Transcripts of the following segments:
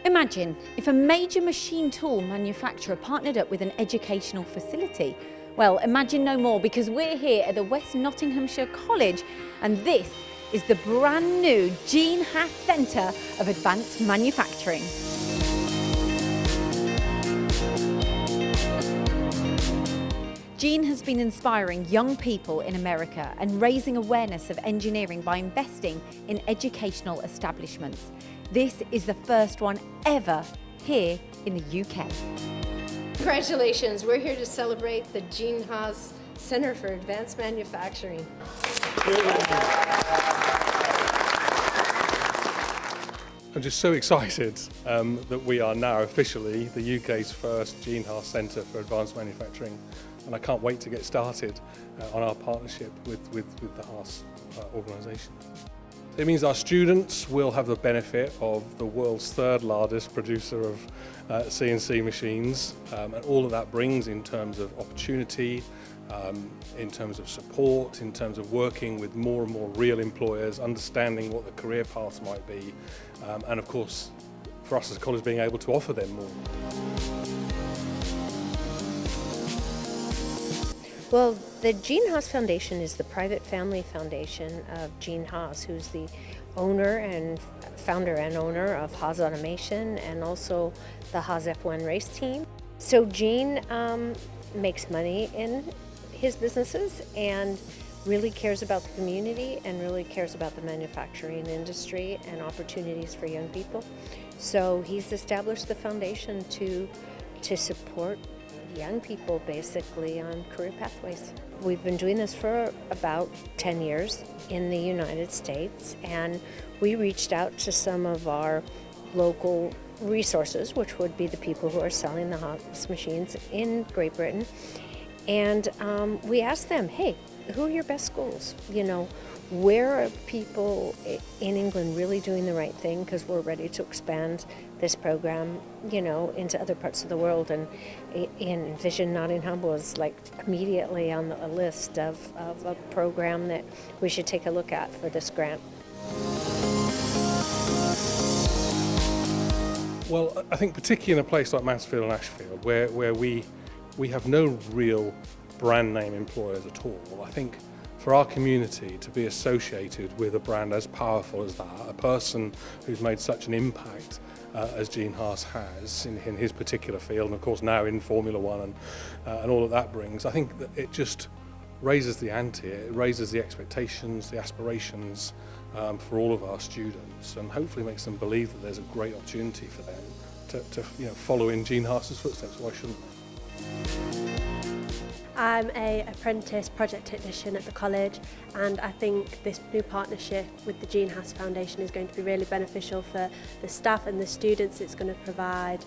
Imagine if a major machine tool manufacturer partnered up with an educational facility. Well, imagine no more, because we're here at the West Nottinghamshire College and this is the brand new Gene Haas Centre of Advanced Manufacturing. Gene has been inspiring young people in America and raising awareness of engineering by investing in educational establishments. This is the first one ever here in the UK. Congratulations, we're here to celebrate the Gene Haas Centre for Advanced Manufacturing. I'm just so excited that we are now officially the UK's first Gene Haas Centre for Advanced Manufacturing, and I can't wait to get started on our partnership with the Haas organisation. It means our students will have the benefit of the world's third largest producer of CNC machines, and all of that brings in terms of opportunity, in terms of support, in terms of working with more and more real employers, understanding what the career paths might be, and of course for us as a college being able to offer them more. Well, the Gene Haas Foundation is the private family foundation of Gene Haas, who's the owner and founder and owner of Haas Automation and also the Haas F1 race team. So Gene makes money in his businesses and really cares about the community and really cares about the manufacturing industry and opportunities for young people. So he's established the foundation to support young people basically on career pathways. We've been doing this for about 10 years in the United States, and we reached out to some of our local resources, which would be the people who are selling the Haas machines in Great Britain, and we asked them, hey, who are your best schools? You know, where are people in England really doing the right thing? Because we're ready to expand this program, you know, into other parts of the world. And in Vision Nottingham was like immediately on the list of a program that we should take a look at for this grant. Well, I think particularly in a place like Mansfield and Ashfield, where we have no real brand name employers at all, I think for our community to be associated with a brand as powerful as that, a person who's made such an impact as Gene Haas has in his particular field, and of course now in Formula One and all that that brings, I think that it just raises the ante, it raises the expectations, the aspirations for all of our students, and hopefully makes them believe that there's a great opportunity for them to follow in Gene Haas's footsteps. Why shouldn't they? I'm an apprentice project technician at the college, and I think this new partnership with the Gene Haas Foundation is going to be really beneficial for the staff and the students. It's going to provide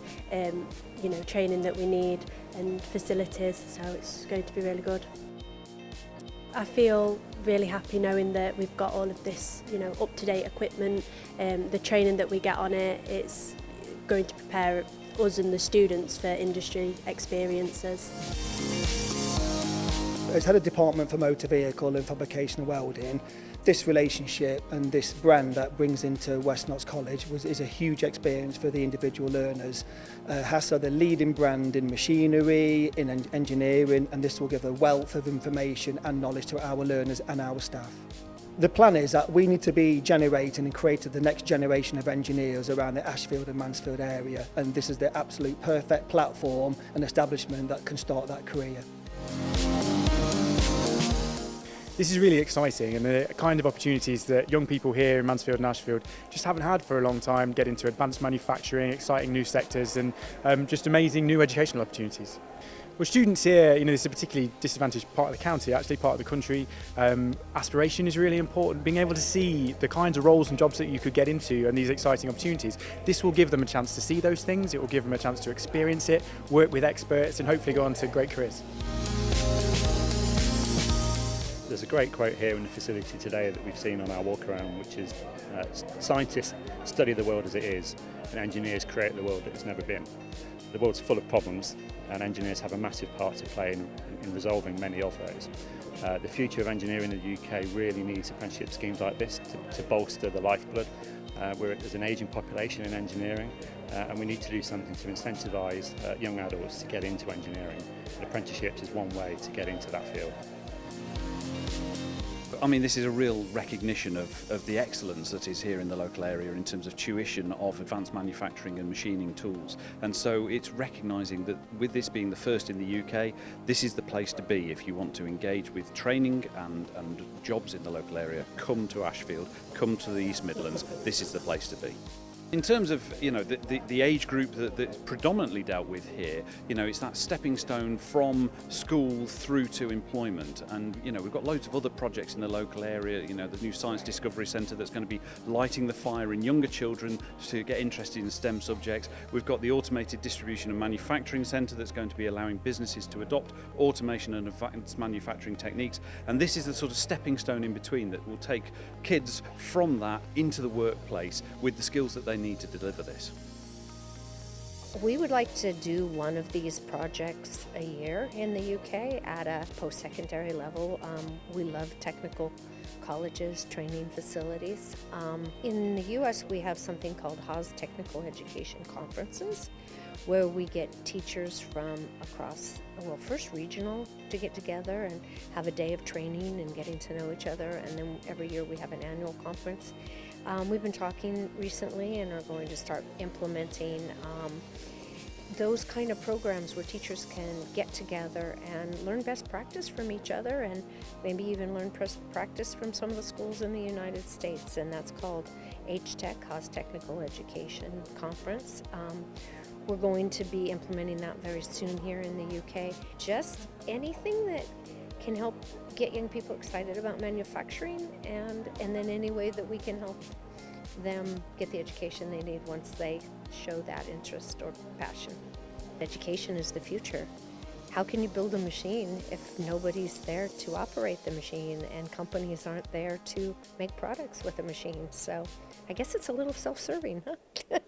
training that we need and facilities, so it's going to be really good. I feel really happy knowing that we've got all of this up-to-date equipment, the training that we get on it, it's going to prepare us and the students for industry experiences. As head of department for motor vehicle and fabrication and welding, this relationship and this brand that brings into West Notts College is a huge experience for the individual learners. Haas are the leading brand in machinery, in engineering, and this will give a wealth of information and knowledge to our learners and our staff. The plan is that we need to be generating and creating the next generation of engineers around the Ashfield and Mansfield area, and this is the absolute perfect platform and establishment that can start that career. This is really exciting, and the kind of opportunities that young people here in Mansfield and Ashfield just haven't had for a long time, get into advanced manufacturing, exciting new sectors, and just amazing new educational opportunities. Well, students here, this is a particularly disadvantaged part of the county, actually part of the country. Aspiration is really important. Being able to see the kinds of roles and jobs that you could get into and these exciting opportunities, this will give them a chance to see those things, it will give them a chance to experience it, work with experts, and hopefully go on to great careers. There's a great quote here in the facility today that we've seen on our walk around, which is scientists study the world as it is and engineers create the world that it's never been. The world's full of problems and engineers have a massive part to play in resolving many of those. The future of engineering in the UK really needs apprenticeship schemes like this to bolster the lifeblood There's an ageing population in engineering, and we need to do something to incentivise young adults to get into engineering. And apprenticeships is one way to get into that field. I mean, this is a real recognition of the excellence that is here in the local area in terms of tuition of advanced manufacturing and machining tools. And so it's recognising that with this being the first in the UK, this is the place to be if you want to engage with training and jobs in the local area. Come to Ashfield, come to the East Midlands, this is the place to be. In terms of the age group that's predominantly dealt with here, it's that stepping stone from school through to employment, and we've got loads of other projects in the local area. The new Science Discovery Centre that's going to be lighting the fire in younger children to get interested in STEM subjects. We've got the Automated Distribution and Manufacturing Centre that's going to be allowing businesses to adopt automation and advanced manufacturing techniques, and this is the sort of stepping stone in between that will take kids from that into the workplace with the skills that they need to deliver this. We would like to do one of these projects a year in the UK at a post-secondary level. We love technical colleges, training facilities. In the US, we have something called Haas Technical Education Conferences, where we get teachers from across, first regional to get together and have a day of training and getting to know each other, and then every year we have an annual conference. We've been talking recently and are going to start implementing those kind of programs where teachers can get together and learn best practice from each other, and maybe even learn best practice from some of the schools in the United States, and that's called HTEC, Haas Technical Education Conference. We're going to be implementing that very soon here in the UK. Just anything that can help get young people excited about manufacturing, and then any way that we can help them get the education they need once they show that interest or passion. Education is the future. How can you build a machine if nobody's there to operate the machine and companies aren't there to make products with the machine? So I guess it's a little self-serving, huh?